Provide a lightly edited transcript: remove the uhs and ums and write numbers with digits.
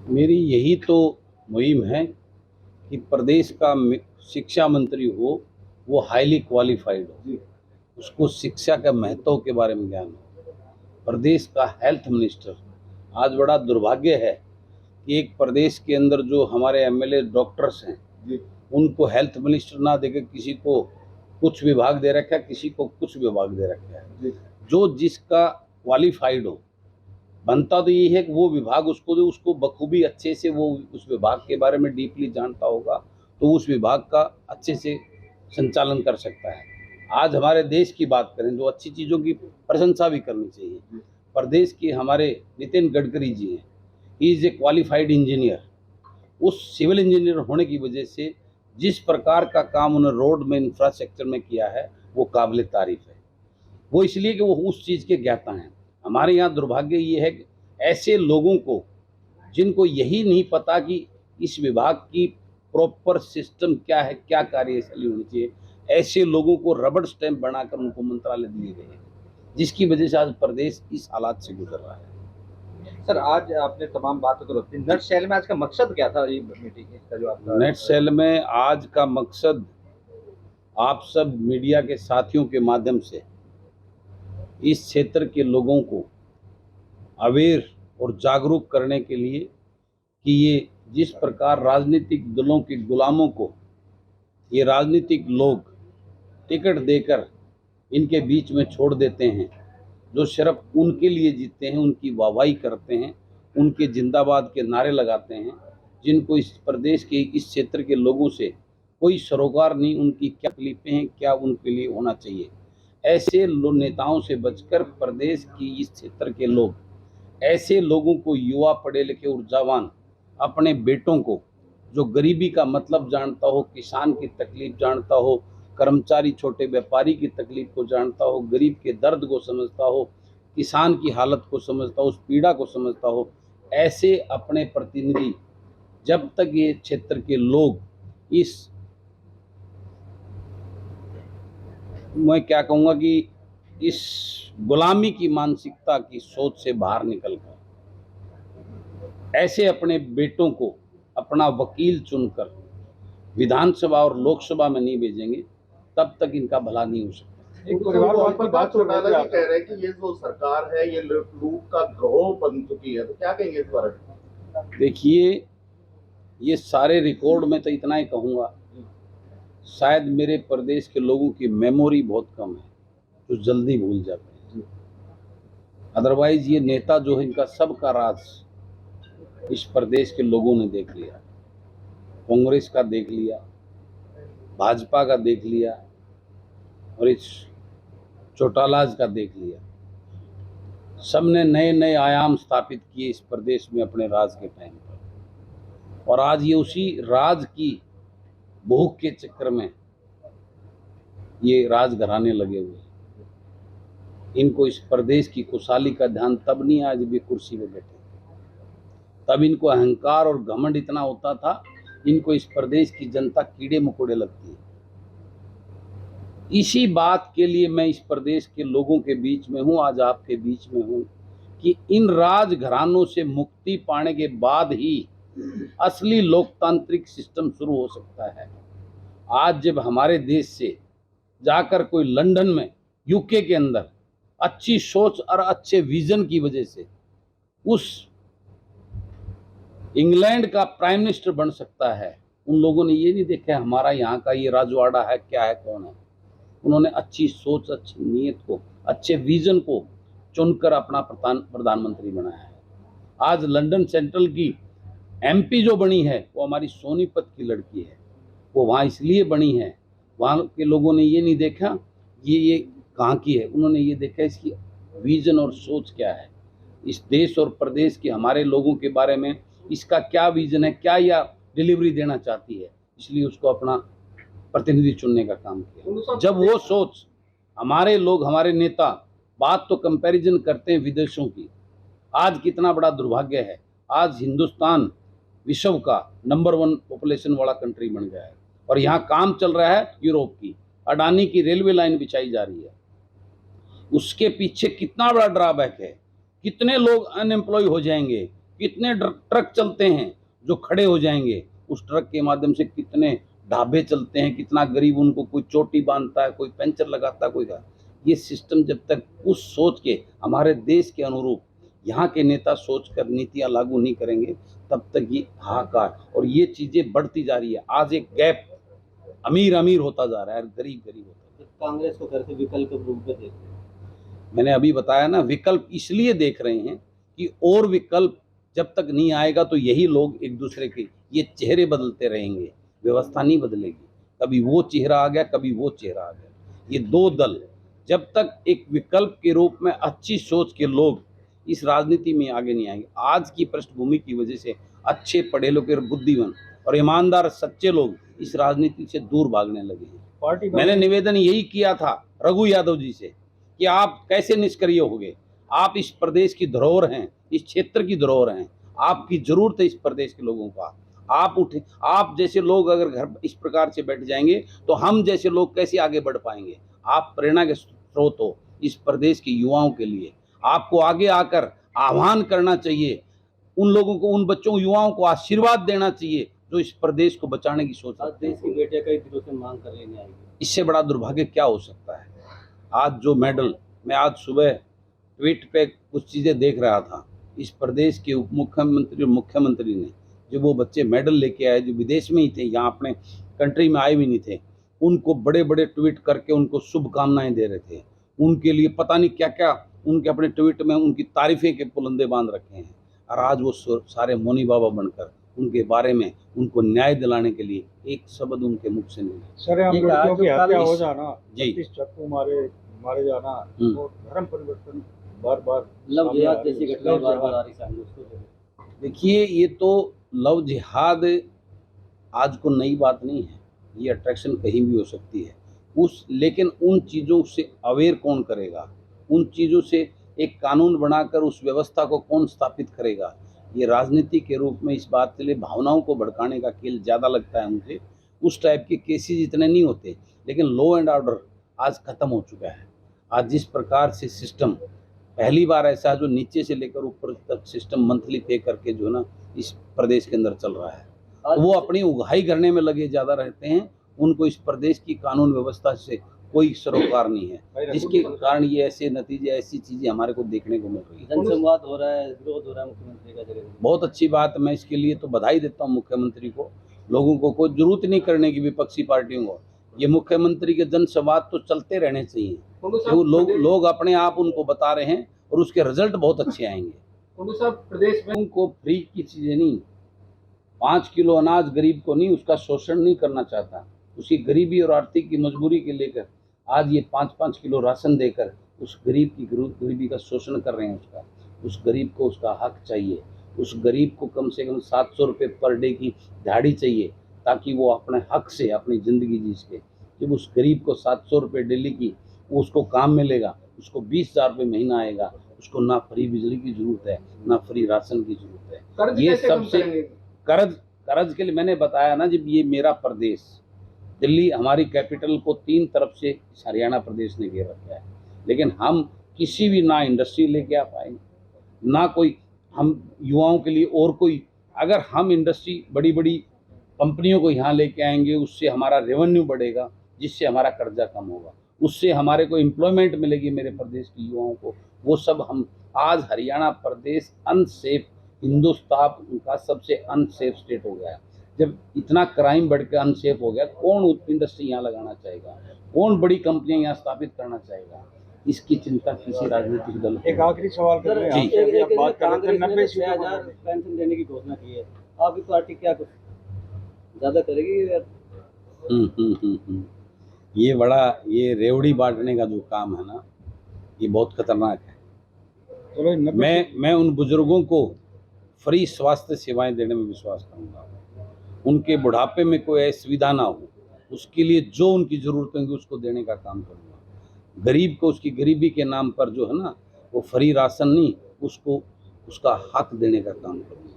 मेरी यही तो मुहिम है कि प्रदेश का शिक्षा मंत्री हो वो हाईली क्वालिफाइड हो, उसको शिक्षा का महत्व के बारे में ज्ञान हो। प्रदेश का हेल्थ मिनिस्टर, आज बड़ा दुर्भाग्य है कि एक प्रदेश के अंदर जो हमारे एमएलए डॉक्टर्स हैं उनको हेल्थ मिनिस्टर ना देकर किसी को कुछ विभाग दे रखा है, किसी को कुछ विभाग दे रखा है। जो जिसका क्वालिफाइड हो, बनता तो ये है कि वो विभाग उसको दे, उसको बखूबी अच्छे से वो उस विभाग के बारे में डीपली जानता होगा तो उस विभाग का अच्छे से संचालन कर सकता है। आज हमारे देश की बात करें तो अच्छी चीज़ों की प्रशंसा भी करनी चाहिए। प्रदेश के हमारे नितिन गडकरी जी हैं, he is a qualified engineer. उस सिविल इंजीनियर होने की वजह से जिस प्रकार का काम उन्होंने रोड में इंफ्रास्ट्रक्चर में किया है वो काबिल तारीफ है। वो इसलिए कि वो उस चीज़ के ज्ञाता हैं। हमारे यहाँ दुर्भाग्य ये है कि ऐसे लोगों को, जिनको यही नहीं पता कि इस विभाग की प्रॉपर सिस्टम क्या है, क्या कार्यशैली होनी चाहिए, ऐसे लोगों को रबड़ स्टैंप बनाकर उनको मंत्रालय दिए गए हैं, जिसकी वजह से आज प्रदेश इस हालात से गुजर रहा है। सर, आज आपने तमाम बातें तो रखी। नेट सेल में आज का मकसद क्या था, ये मीटिंग का जो आपका? नेट सेल में आज का मकसद आप सब मीडिया के साथियों के माध्यम से इस क्षेत्र के लोगों को अवेयर और जागरूक करने के लिए कि ये जिस प्रकार राजनीतिक दलों के गुलामों को ये राजनीतिक लोग टिकट देकर इनके बीच में छोड़ देते हैं, जो सिर्फ उनके लिए जीतते हैं, उनकी वाहवाही करते हैं, उनके जिंदाबाद के नारे लगाते हैं, जिनको इस प्रदेश के इस क्षेत्र के लोगों से कोई सरोकार नहीं, उनकी क्या तकलीफें हैं, क्या उनके लिए होना चाहिए, ऐसे नेताओं से बचकर प्रदेश की इस क्षेत्र के लोग, ऐसे लोगों को, युवा पढ़े लिखे ऊर्जावान अपने बेटों को, जो गरीबी का मतलब जानता हो, किसान की तकलीफ जानता हो, कर्मचारी छोटे व्यापारी की तकलीफ को जानता हो, गरीब के दर्द को समझता हो, किसान की हालत को समझता हो, उस पीड़ा को समझता हो, ऐसे अपने प्रतिनिधि, जब तक ये क्षेत्र के लोग इस, मैं क्या कहूँगा कि इस गुलामी की मानसिकता की सोच से बाहर निकलकर ऐसे अपने बेटों को अपना वकील चुनकर विधानसभा और लोकसभा में नहीं भेजेंगे, तब तक इनका भला नहीं हो सकता। एक परिवारवाद की बात चौटाला जी कह रहे हैं कि ये जो सरकार है ये लूट का गिरोह बन चुकी है, तो क्या कहेंगे इस बारे में? देखिए, ये सारे रिकॉर्ड में तो इतना ही कहूँगा, शायद मेरे प्रदेश के लोगों की मेमोरी बहुत कम है, जो जल्दी भूल जाते हैं। अदरवाइज ये नेता जो है, इनका सबका राज इस प्रदेश के लोगों ने देख लिया। कांग्रेस का देख लिया, भाजपा का देख लिया और इस चौटालाज का देख लिया। सबने नए नए आयाम स्थापित किए इस प्रदेश में अपने राज के टाइम पर, और आज ये उसी राज की भूख के चक्कर में ये राज घराने लगे हुए। इनको इस प्रदेश की खुशहाली का ध्यान तब नहीं, आज भी कुर्सी पे बैठे, तब इनको अहंकार और घमंड इतना होता था, इनको इस प्रदेश की जनता कीड़े मकोड़े लगती है। इसी बात के लिए मैं इस प्रदेश के लोगों के बीच में हूँ, आज आपके बीच में हूँ, कि इन राज घरानों से मुक्ति पाने के बाद ही असली लोकतांत्रिक सिस्टम शुरू हो सकता है। आज जब हमारे देश से जाकर कोई लंदन में, यूके के अंदर अच्छी सोच और अच्छे विजन की वजह से उस इंग्लैंड का प्राइम मिनिस्टर बन सकता है, उन लोगों ने ये नहीं देखा हमारा यहाँ का ये राजवाड़ा है, क्या है, कौन है। उन्होंने अच्छी सोच, अच्छी नीयत को, अच्छे विजन को चुनकर अपना प्रधानमंत्री बनाया है। आज लंदन सेंट्रल की एमपी जो बनी है वो हमारी सोनीपत की लड़की है। वो वहाँ इसलिए बनी है, वहाँ के लोगों ने ये नहीं देखा ये कहाँ की है, उन्होंने ये देखा इसकी विजन और सोच क्या है, इस देश और प्रदेश के हमारे लोगों के बारे में इसका क्या विजन है, क्या यह डिलीवरी देना चाहती है, इसलिए उसको अपना प्रतिनिधि चुनने का काम किया। जब वो सोच, हमारे लोग, हमारे नेता बात तो कंपैरिजन करते हैं विदेशों की, आज कितना बड़ा दुर्भाग्य है, आज हिंदुस्तान विश्व का नंबर 1 पॉपुलेशन वाला कंट्री बन गया है और यहाँ काम चल रहा है यूरोप की, अडानी की रेलवे लाइन बिछाई जा रही है। उसके पीछे कितना बड़ा ड्रॉबैक है, कितने लोग अनएम्प्लॉय हो जाएंगे, कितने ट्रक चलते हैं जो खड़े हो जाएंगे, उस ट्रक के माध्यम से कितने ढाबे चलते हैं, कितना गरीब उनको कोई चोटी बांधता है, कोई पंचर लगाता है, कोई का। ये सिस्टम जब तक उस सोच के हमारे देश के अनुरूप यहाँ के नेता सोच कर नीतियाँ लागू नहीं करेंगे, तब तक ये हाहाकार और ये चीज़ें बढ़ती जा रही है। आज एक गैप अमीर अमीर होता जा रहा है, गरीब गरीब होता जा रहा है। कांग्रेस को घर से विकल्प के रूप में देखते हैं। मैंने अभी बताया ना, विकल्प इसलिए देख रहे हैं कि और विकल्प जब तक नहीं आएगा तो यही लोग एक दूसरे के ये चेहरे बदलते रहेंगे, व्यवस्था नहीं बदलेगी। कभी वो चेहरा आ गया, कभी वो चेहरा आ गया। ये दो दल जब तक एक विकल्प के रूप में अच्छी सोच के लोग इस राजनीति में आगे नहीं आएंगे। आज की पृष्ठभूमि की वजह से अच्छे पढ़े लिखे बुद्धिमान और ईमानदार सच्चे लोग इस राजनीति से दूर भागने लगे हैं। पार्टी मैंने निवेदन यही किया था रघु यादव जी से कि आप कैसे निष्क्रिय हो गए, आप इस प्रदेश की धरोहर हैं, इस क्षेत्र की धरोहर हैं, आपकी जरूरत है इस प्रदेश के लोगों का। आप उठे, आप जैसे लोग अगर घर इस प्रकार से बैठ जाएंगे तो हम जैसे लोग कैसे आगे बढ़ पाएंगे। आप प्रेरणा के स्रोत हो इस प्रदेश के युवाओं के लिए। आपको आगे आकर आह्वान करना चाहिए, उन लोगों को, उन बच्चों युवाओं को आशीर्वाद देना चाहिए जो इस प्रदेश को बचाने की सोच आज रखते देश की हैं। बेटियां कई दिनों से मांग कर लेने आएगी। इससे बड़ा दुर्भाग्य क्या हो सकता है। आज जो मेडल, मैं आज सुबह ट्वीट पे कुछ चीज़ें देख रहा था, इस प्रदेश के उप मुख्यमंत्री और मुख्यमंत्री ने जो वो बच्चे मेडल लेके आए जो विदेश में ही थे, यहाँ अपने कंट्री में आए भी नहीं थे, उनको बड़े बड़े ट्वीट करके उनको शुभकामनाएं दे रहे थे। उनके लिए पता नहीं क्या क्या उनके अपने ट्वीट में उनकी तारीफें के पुलंदे बांध रखे हैं। और आज वो सारे मौनी बाबा बनकर उनके बारे में उनको न्याय दिलाने के लिए एक शब्द उनके मुख से नहीं। सर, हम एक लड़कियों आज की जो हत्या कल हो इस- जाना, जी। 32 चाकू मारे जाना और धर्म परिवर्तन बार बार लव जिहाद जैसी घटनाएं बार बार आ रही सामने, उसको देखिए। देखिए, ये तो लव जिहाद आज को नई बात नहीं है, ये अट्रैक्शन कहीं भी हो सकती है लेकिन उन चीज़ों से अवेयर कौन करेगा, उन चीज़ों से एक कानून बनाकर उस व्यवस्था को कौन स्थापित करेगा। ये राजनीति के रूप में इस बात के लिए भावनाओं को भड़काने का खेल ज़्यादा लगता है मुझे। उस टाइप के केसेस इतने नहीं होते, लेकिन लॉ एंड ऑर्डर आज ख़त्म हो चुका है। आज जिस प्रकार से सिस्टम पहली बार ऐसा जो नीचे से लेकर ऊपर तक सिस्टम मंथली पे करके जो ना इस प्रदेश के अंदर चल रहा है, तो वो अपनी उगाही करने में लगे ज़्यादा रहते हैं। उनको इस प्रदेश की कानून व्यवस्था से कोई सरोकार नहीं है, जिसके कारण ये ऐसे नतीजे, ऐसी चीज़ें हमारे को देखने को मिल रही है। जनसंवाद हो रहा है, विरोध हो रहा है मुख्यमंत्री का जगह। बहुत अच्छी बात, मैं इसके लिए तो बधाई देता हूँ मुख्यमंत्री को। लोगों को कोई जरूरत नहीं करने की विपक्षी पार्टियों को, ये मुख्यमंत्री के जनसंवाद तो चलते रहने चाहिए। तो लोग अपने आप उनको बता रहे हैं और उसके रिजल्ट बहुत अच्छे आएंगे। प्रदेश में उनको फ्री की चीज़ें नहीं, 5 किलो अनाज गरीब को नहीं, उसका शोषण नहीं करना चाहता। उसकी गरीबी और आर्थिक की मजबूरी के लेकर आज ये 5-5 किलो राशन देकर उस गरीब की गरीबी का शोषण कर रहे हैं। उस गरीब को उसका हक चाहिए। उस गरीब को कम से कम 700 रुपये पर डे की दिहाड़ी चाहिए, ताकि वो अपने हक से अपनी ज़िंदगी जी सके। जब उस गरीब को 700 रुपये डेली की उसको काम मिलेगा, उसको 20,000 रुपये महीना आएगा, उसको ना फ्री बिजली की ज़रूरत है, ना फ्री राशन की ज़रूरत है। ये सबसे कर्ज के लिए मैंने बताया ना, जब ये मेरा प्रदेश दिल्ली हमारी कैपिटल को 3 तरफ से हरियाणा प्रदेश ने घेर रखा है, लेकिन हम किसी भी ना इंडस्ट्री लेके आ पाएंगे, ना कोई हम युवाओं के लिए और कोई, अगर हम इंडस्ट्री बड़ी बड़ी कंपनियों को यहाँ लेके आएंगे, उससे हमारा रेवेन्यू बढ़ेगा, जिससे हमारा कर्जा कम होगा, उससे हमारे को एम्प्लॉयमेंट मिलेगी मेरे प्रदेश के युवाओं को। वो सब हम आज हरियाणा प्रदेश अनसेफ, हिंदुस्तान का सबसे अनसेफ स्टेट हो गया है। जब इतना क्राइम बढ़ के अनसेफ हो गया, कौन इंडस्ट्री यहाँ लगाना चाहेगा, कौन बड़ी कंपनियां यहाँ स्थापित करना चाहेगा। इसकी चिंता किसी राजनीतिक दल को एक आखिरी सवाल कर रहे हैं जी। आपसे, अभी आप बात कर रहे थे कांग्रेस ने 90 6,000 पेंशन देने की घोषणा की है। आपकी पार्टी क्या कुछ ज्यादा करेगी या ये रेवड़ी बांटने का जो काम है ना, ये बहुत खतरनाक है। चलो 90 मैं उन बुजुर्गों को फ्री स्वास्थ्य सेवाएं देने में विश्वास करूंगा। उनके बुढ़ापे में कोई ऐसी सुविधा ना हो, उसके लिए जो उनकी ज़रूरत होगी उसको देने का काम करूंगा। गरीब को उसकी गरीबी के नाम पर जो है ना, वो फ्री राशन नहीं, उसको उसका हक देने का काम करूंगा।